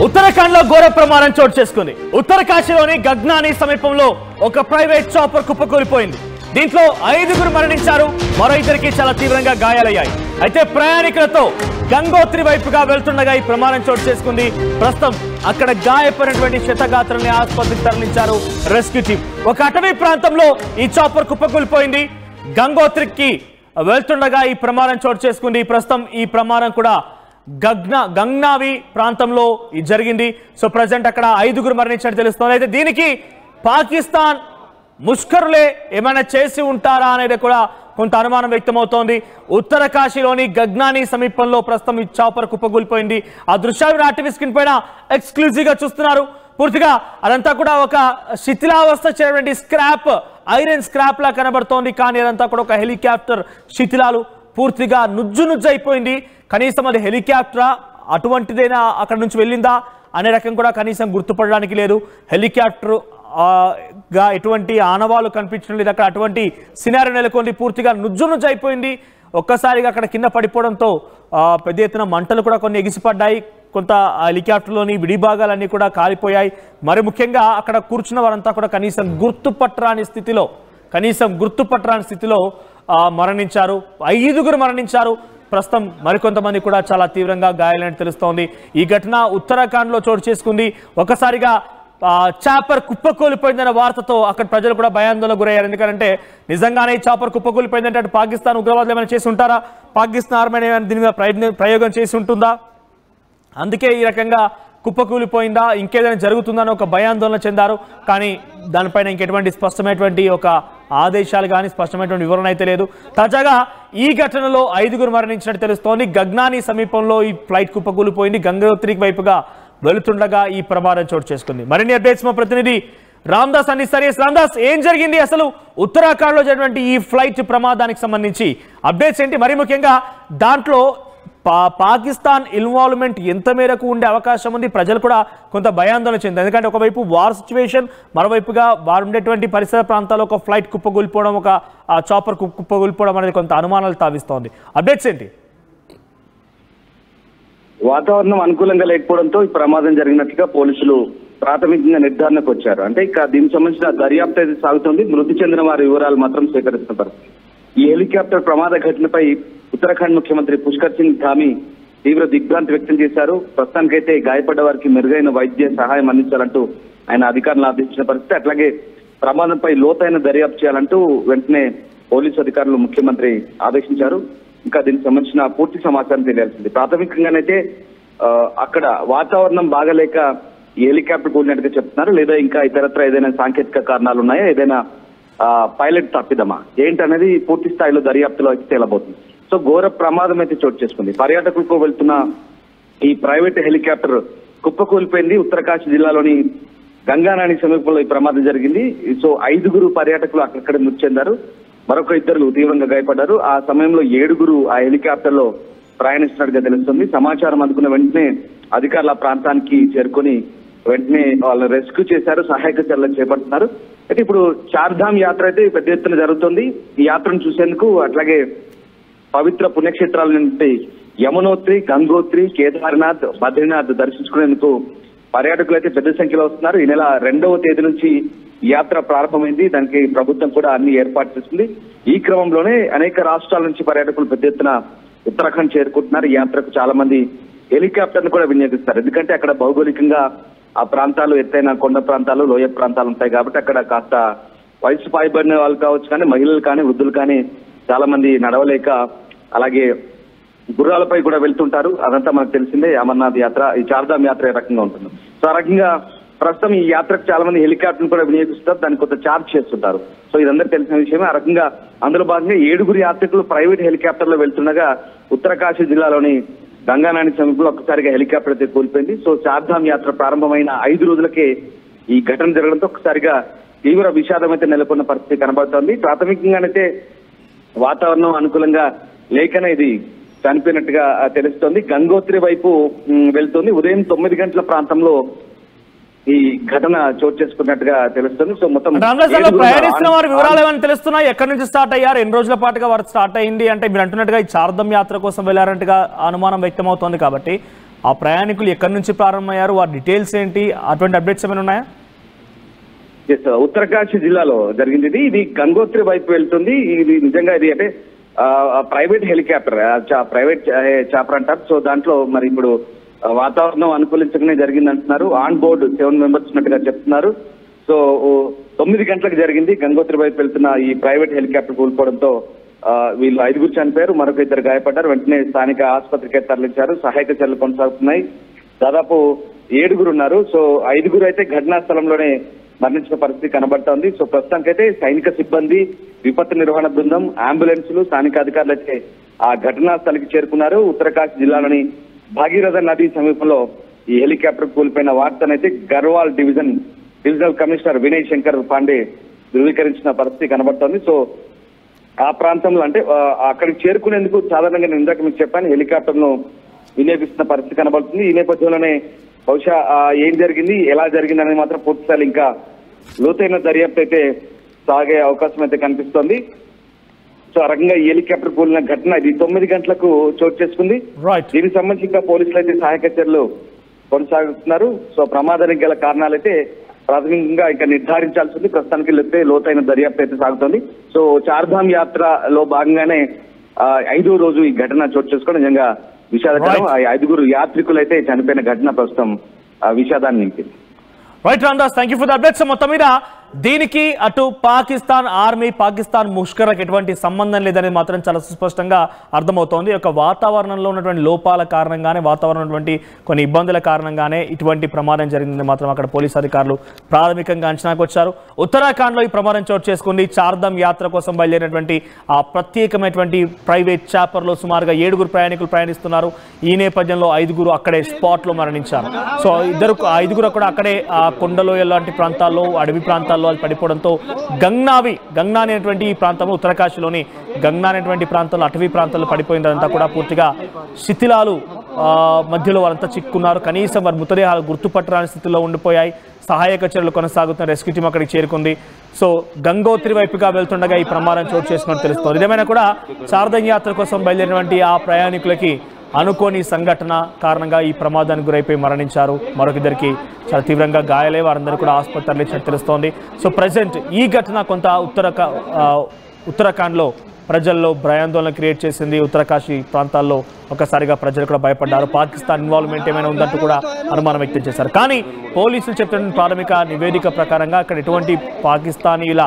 ఉత్తరాఖండ్ లో ఘోర ప్రమాదం చోటు చేసుకుంది. ఉత్తరకాశీలోని గగ్నాని సమీపంలో ఒక ప్రైవేట్ చాపర్ కుప్పకూలిపోయింది. దీంట్లో 5గురు మరణించారు, మరో 2కి చాలా తీవ్రంగా గాయాలయ్యాయి. అయితే ప్రయాణికులతో గంగోత్రి వైపుగా వెళ్తుండగా ఈ ప్రమాదం చోటు చేసుకుంది. ప్రస్తుతం అక్కడ గాయపడినటువంటి శతగాత్రుల్ని ఆసుపత్రికి తరలించారు రెస్క్యూ టీం. ఒక అటవీ ప్రాంతంలో ఈ చాపర్ కుప్పకూలిపోయింది. గంగోత్రికి వెళ్తుండగా ఈ ప్రమాదం చోటు చేసుకుంది. ప్రస్తుతం ఈ ప్రమాదం కూడా గంగ్నావి ప్రాంతంలో జరిగింది. సో ప్రజెంట్ అక్కడ 5గురు మరణించినట్టు తెలుస్తుంది. అయితే దీనికి పాకిస్తాన్ ముష్కరులే ఏమైనా చేసి ఉంటారా అనేది కూడా కొంత అనుమానం వ్యక్తమవుతోంది. ఉత్తరకాశీలోని గగ్నాని సమీపంలో ప్రస్తుతం ఈ చాపర్ కుప్పకూలిపోయింది. ఆ దృశ్యాలను ఆర్టీవీ స్క్రీన్ పైన ఎక్స్క్లూజివ్ గా చూస్తున్నారు. పూర్తిగా అదంతా కూడా ఒక శిథిలావస్థ చేరినటువంటి స్క్రాప్, ఐరన్ స్క్రాప్ లా కనబడుతోంది. కానీ అదంతా కూడా ఒక హెలికాప్టర్ శిథిలాలు, పూర్తిగా నుజ్జు అయిపోయింది. కనీసం అది హెలికాప్టరా, అటువంటిదైనా అక్కడ నుంచి వెళ్ళిందా అనే రకం కూడా కనీసం గుర్తుపడడానికి లేదు. హెలికాప్టర్ గా ఎటువంటి ఆనవాళ్ళు కనిపించడం లేదు. అక్కడ అటువంటి సినారియో నెలకొంది. పూర్తిగా నుజ్జు అయిపోయింది. ఒక్కసారిగా అక్కడ కింద పడిపోవడంతో పెద్ద ఎత్తున మంటలు కూడా కొన్ని ఎగిసిపడ్డాయి. కొంత హెలికాప్టర్లోని విడిభాగాలన్నీ కూడా కాలిపోయాయి. మరి ముఖ్యంగా అక్కడ కూర్చున్న వారంతా కూడా కనీసం గుర్తుపట్టరాని స్థితిలో మరణించారు. 5గురు మరణించారు. ప్రస్తుతం మరికొంతమంది కూడా చాలా తీవ్రంగా గాయాలని తెలుస్తోంది. ఈ ఘటన ఉత్తరాఖండ్లో చోటు చేసుకుంది. ఒకసారిగా చాపర్ కుప్పకూలిపోయిందన్న వార్తతో అక్కడ ప్రజలు కూడా భయాందోళనకు గురయ్యారు. ఎందుకంటే నిజంగానే చాపర్ కుప్పకూలిపోయిందంటే అటు పాకిస్తాన్ ఉగ్రవాదులు ఏమైనా చేసి ఉంటారా, పాకిస్తాన్ ఆర్మీ దీని మీద ప్రయోగం చేసి ఉంటుందా, అందుకే ఈ రకంగా కుప్పకూలిపోయిందా, ఇంకేదైనా జరుగుతుందని ఒక భయాందోళన చెందారు. కానీ దానిపైన ఇంకెటువంటి స్పష్టమైనటువంటి ఒక ఆదేశాలు కానీ స్పష్టమైనటువంటి వివరణ అయితే లేదు. తాజాగా ఈ ఘటనలో 5గురు మరణించినట్టు తెలుస్తోంది. గగ్నాని సమీపంలో ఈ ఫ్లైట్ కుప్పకూలిపోయింది. గంగోత్రికి వైపుగా వెళుతుండగా ఈ ప్రమాదం చోటు చేసుకుంది. మరిన్ని అప్డేట్స్ మా ప్రతినిధి రామ్దాస్ అందిస్తారు. రామ్దాస్, ఏం జరిగింది అసలు ఉత్తరాఖండ్ లో జరిగినటువంటి ఈ ఫ్లైట్ ప్రమాదానికి సంబంధించి అప్డేట్స్ ఏంటి? మరి ముఖ్యంగా దాంట్లో పాకిస్తాన్ ఇన్వాల్వ్మెంట్ ఎంత మేరకు ఉండే అవకాశం ఉంది? ప్రజలు కూడా కొంత భయాందోళన చెందారు. ఎందుకంటే ఒకవైపు వార్ సిచ్యువేషన్, మరోవైపుగా వారు ఉండేటువంటి పరిసర ప్రాంతాల్లో ఒక ఫ్లైట్ కుప్పకూలిపోవడం, ఒక చాపర్ కుప్పకూలిపోవడం అనేది కొంత అనుమానాలు తావిస్తోంది. అప్డేట్స్ ఏంటి? వాతావరణం అనుకూలంగా లేకపోవడంతో ఈ ప్రమాదం జరిగినట్టుగా పోలీసులు ప్రాథమికంగా నిర్ధారణకు వచ్చారు. అంటే ఇక దీనికి సంబంధించిన దర్యాప్తు అయితే సాగుతోంది. మృతి చెందిన వారి వివరాలు మాత్రం సేకరిస్తున్న పరిస్థితి. ఈ హెలికాప్టర్ ప్రమాద ఘటనపై ఉత్తరాఖండ్ ముఖ్యమంత్రి పుష్కర్ సింగ్ ధామీ తీవ్ర దిగ్భ్రాంతి వ్యక్తం చేశారు. ప్రస్తుతానికైతే గాయపడ్డ వారికి మెరుగైన వైద్య సహాయం అందించాలంటూ ఆయన అధికారులను ఆదేశించిన పరిస్థితి. అట్లాగే ప్రమాదంపై లోతైన దర్యాప్తు చేయాలంటూ వెంటనే పోలీసు అధికారులు ముఖ్యమంత్రి ఆదేశించారు. ఇంకా దీనికి సంబంధించిన పూర్తి సమాచారం తెలియాల్సింది. ప్రాథమికంగానైతే అక్కడ వాతావరణం బాగలేక ఈ హెలికాప్టర్ కూలినట్టుగా చెప్తున్నారు. లేదా ఇంకా ఇతరత్ర ఏదైనా సాంకేతిక కారణాలు ఉన్నాయా, ఏదైనా పైలట్ తప్పిదమా ఏంటనేది పూర్తి స్థాయిలో దర్యాప్తులో అయితే తేలబోతుంది. సో ఘోర ప్రమాదం అయితే చోటు చేసుకుంది. పర్యాటకులకు వెళ్తున్న ఈ ప్రైవేట్ హెలికాప్టర్ కుప్పకూలిపోయింది. ఉత్తరకాశీ జిల్లాలోని గంగానాని సమీపంలో ఈ ప్రమాదం జరిగింది. సో 5గురు పర్యాటకులు అక్కడక్కడ మృతి చెందారు, మరొక 2 తీవ్రంగా గాయపడ్డారు. ఆ సమయంలో 7గురు ఆ హెలికాప్టర్ లో ప్రయాణిస్తున్నట్టుగా తెలుస్తుంది. సమాచారం అందుకున్న వెంటనే అధికారుల ప్రాంతానికి చేరుకొని వెంటనే వాళ్ళని రెస్క్యూ చేశారు, సహాయక చర్యలు చేపడుతున్నారు. అయితే ఇప్పుడు చార్ధామ్ యాత్ర అయితే పెద్ద ఎత్తున జరుగుతుంది. ఈ యాత్రను చూసేందుకు అట్లాగే పవిత్ర పుణ్యక్షేత్రాల నుండి యమునోత్రి, గంగోత్రి, కేదార్నాథ్, బద్రీనాథ్ దర్శించుకునేందుకు పర్యాటకులు అయితే పెద్ద సంఖ్యలో వస్తున్నారు. ఈ నెల 2వ తేదీ నుంచి యాత్ర ప్రారంభమైంది. దానికి ప్రభుత్వం కూడా అన్ని ఏర్పాటు చేస్తుంది. ఈ క్రమంలోనే అనేక రాష్ట్రాల నుంచి పర్యాటకులు పెద్ద ఎత్తున ఉత్తరాఖండ్ చేరుకుంటున్నారు. ఈ యాత్రకు చాలా మంది హెలికాప్టర్ ను కూడా వినియోగిస్తారు. ఎందుకంటే అక్కడ భౌగోళికంగా ఆ ప్రాంతాలు ఎత్తైన కొండ ప్రాంతాలు, లోయ ప్రాంతాలు ఉంటాయి కాబట్టి అక్కడ కాస్త వయసు పైబడిన వాళ్ళు కావచ్చు కానీ మహిళలు కానీ వృద్ధులు కానీ చాలా మంది నడవలేక అలాగే గుర్రాలపై కూడా వెళ్తుంటారు. అదంతా మనకు తెలిసిందే. అమర్నాథ్ యాత్ర, ఈ చార్ధామ్ యాత్ర ఏ రకంగా ఉంటుంది. సో ఆ రకంగా ప్రస్తుతం ఈ యాత్రకు చాలా మంది హెలికాప్టర్ కూడా వినియోగిస్తారు, దానికి కొంత ఛార్జ్ చేస్తుంటారు. సో ఇదందరూ తెలిసిన విషయమే. ఆ రకంగా అందులో భాగంగా 7గురు యాత్రికులు ప్రైవేట్ హెలికాప్టర్ లో వెళ్తుండగా ఉత్తరకాశీ జిల్లాలోని గంగానాని సమీపంలో ఒక్కసారిగా హెలికాప్టర్ అయితే కూలిపోయింది. సో చార్ధామ్ యాత్ర ప్రారంభమైన 5 రోజులకే ఈ ఘటన జరగడంతో ఒక్కసారిగా తీవ్ర విషాదం అయితే నెలకొన్న పరిస్థితి కనబడుతోంది. ప్రాథమికంగానైతే వాతావరణం అనుకూలంగా లేకనే ఇది చనిపోయినట్టుగా తెలుస్తోంది. గంగోత్రి వైపు వెళ్తుంది. ఉదయం 9 గంటల ప్రాంతంలో ఈ ఘటన చోటు చేసుకున్నట్టుగా తెలుస్తుంది. సో మొత్తం ప్రయాణిస్తున్న వారి వివరాలు ఏమైనా తెలుస్తున్నాయి? ఎక్కడి నుంచి స్టార్ట్ అయ్యారు, ఎన్ని రోజుల పాటుగా వారు స్టార్ట్ అయింది? అంటే మీరు అంటున్నట్టుగా ఈ చార్ధామ్ యాత్ర కోసం వెళ్ళారంటగా అనుమానం వ్యక్తమవుతోంది కాబట్టి ఆ ప్రయాణికులు ఎక్కడి నుంచి ప్రారంభమయ్యారు, వారి డీటెయిల్స్ ఏంటి, అటువంటి అప్డేట్స్ ఏమైనా ఉన్నాయా? ఉత్తరకాశీ జిల్లాలో జరిగింది ఇది గంగోత్రి వైపు వెళ్తుంది. ఇది నిజంగా ఇది అంటే ప్రైవేట్ హెలికాప్టర్, ప్రైవేట్ చాపర్ అంటారు. సో దాంట్లో మరి ఇప్పుడు వాతావరణం అనుకూలించకనే జరిగింది అంటున్నారు. ఆన్ బోర్డు 7 మెంబర్స్ ఉన్నట్టుగా చెప్తున్నారు. సో 9 గంటలకు జరిగింది. గంగోత్రి వైపు వెళ్తున్న ఈ ప్రైవేట్ హెలికాప్టర్ కూలిపోవడంతో వీళ్ళు 5 చనిపోయారు, మరొక 2 గాయపడ్డారు. వెంటనే స్థానిక ఆసుపత్రికి తరలించారు. సహాయక చర్యలు కొనసాగుతున్నాయి. దాదాపు 7 ఉన్నారు. సో 5 అయితే ఘటనా స్థలంలోనే మరణించిన పరిస్థితి కనబడుతోంది. సో ప్రస్తుతానికైతే సైనిక సిబ్బంది, విపత్తు నిర్వహణ బృందం, అంబులెన్సులు, స్థానిక అధికారులు అయితే ఆ ఘటనా స్థలికి చేరుకున్నారు. ఉత్తరకాశీ జిల్లాలోని భాగీరథ నది సమీపంలో ఈ హెలికాప్టర్ కూలిపోయిన వార్తనైతే గర్వాల్ డివిజనల్ కమిషనర్ వినయ్ శంకర్ పాండే ధృవీకరించిన పరిస్థితి కనబడుతోంది. సో ఆ ప్రాంతంలో అంటే అక్కడికి చేరుకునేందుకు సాధారణంగా నేను ఇందాక మీకు చెప్పాను, హెలికాప్టర్ ను వినియోగిస్తున్న పరిస్థితి కనబడుతుంది. ఈ నేపథ్యంలోనే బహుశా ఏం జరిగింది, ఎలా జరిగింది అనేది మాత్రం పూర్తిస్థాయి ఇంకా లోతైన దర్యాప్తు అయితే సాగే అవకాశం అయితే కనిపిస్తోంది. సో ఆ రకంగా ఈ హెలికాప్టర్ కూలిన ఘటన ఇది 9 గంటలకు చోటు చేసుకుంది. దీనికి సంబంధించి ఇంకా పోలీసులు అయితే సహాయక చర్యలు కొనసాగుతున్నారు. సో ప్రమాదానికి గల కారణాలైతే ప్రాథమికంగా ఇంకా నిర్ధారించాల్సి ఉంది. ప్రస్తుతానికి లోతైన దర్యాప్తు అయితే సాగుతుంది. సో చార్ధామ్ యాత్రలో భాగంగానే 5వ రోజు ఈ ఘటన చోటు చేసుకోవడం నిజంగా విషాదకరం. 5 యాత్రికులు అయితే చనిపోయిన ఘటన ప్రస్తుతం విషాదాన్ని నింపింది. Right Ramadas, thank you for the updates. మొత్తం మీద దీనికి అటు పాకిస్తాన్ ఆర్మీ, పాకిస్తాన్ ముష్కరకు ఎటువంటి సంబంధం లేదనేది మాత్రం చాలా సుస్పష్టంగా అర్థమవుతోంది. ఒక వాతావరణంలో ఉన్నటువంటి లోపాల కారణంగానే, వాతావరణం ఉన్నటువంటి కొన్ని ఇబ్బందుల కారణంగానే ఇటువంటి ప్రమాదం జరిగిందని మాత్రం అక్కడ పోలీసు అధికారులు ప్రాథమికంగా అంచనాకు వచ్చారు. ఉత్తరాఖండ్లో ఈ ప్రమాదం చోటు చేసుకుంది. చార్ధామ్ యాత్ర కోసం బయలుదేరినటువంటి ఆ ప్రత్యేకమైనటువంటి ప్రైవేట్ చాపర్లో సుమారుగా 7 ప్రయాణికులు ప్రయాణిస్తున్నారు. ఈ నేపథ్యంలో 5 అక్కడే స్పాట్లో మరణించారు. సో 5 కూడా అక్కడే ఆ కొండలోయ లాంటి ప్రాంతాల్లో, అడవి ప్రాంతాల్లో అది పడిపోవడంతో గంగ్నా అనేటువంటి ఈ ప్రాంతంలో, ఉత్తరకాశీలోని గంగ్నా అనేటువంటి ప్రాంతంలో, అటవీ ప్రాంతాల్లో పడిపోయిందంతా కూడా పూర్తిగా శిథిలాలు మధ్యలో వారంతా చిక్కున్నారు. కనీసం వారి మృతదేహాలు గుర్తుపట్టరాని స్థితిలో ఉండిపోయాయి. సహాయక చర్యలు కొనసాగుతున్న రెస్క్యూ టీం అక్కడికి చేరుకుంది. సో గంగోత్రి వైపుగా వెళ్తుండగా ఈ ప్రమాదం చోటు చేసుకున్నట్టు తెలుస్తోంది. ఇదేమైనా కూడా చార్ధామ్ యాత్ర కోసం బయలుదేరినటువంటి ఆ ప్రయాణికులకి అనుకోని సంఘటన కారణంగా ఈ ప్రమాదానికి గురైపోయి మరణించారు. మరొకరికి చాలా తీవ్రంగా గాయాలై వారందరూ కూడా ఆసుపత్రి తరలించినట్టు తెలుస్తోంది. సో ప్రజెంట్ ఈ ఘటన కొంత ఉత్తరాఖండ్లో ప్రజల్లో భయాందోళన క్రియేట్ చేసింది. ఉత్తరకాశీ ప్రాంతాల్లో ఒకసారిగా ప్రజలు కూడా భయపడ్డారు. పాకిస్తాన్ ఇన్వాల్వ్మెంట్ ఏమైనా ఉందంటూ కూడా అనుమానం వ్యక్తం చేశారు. కానీ పోలీసులు చెప్తున్న ప్రాథమిక నివేదిక ప్రకారంగా అక్కడ ఎటువంటి పాకిస్తానీల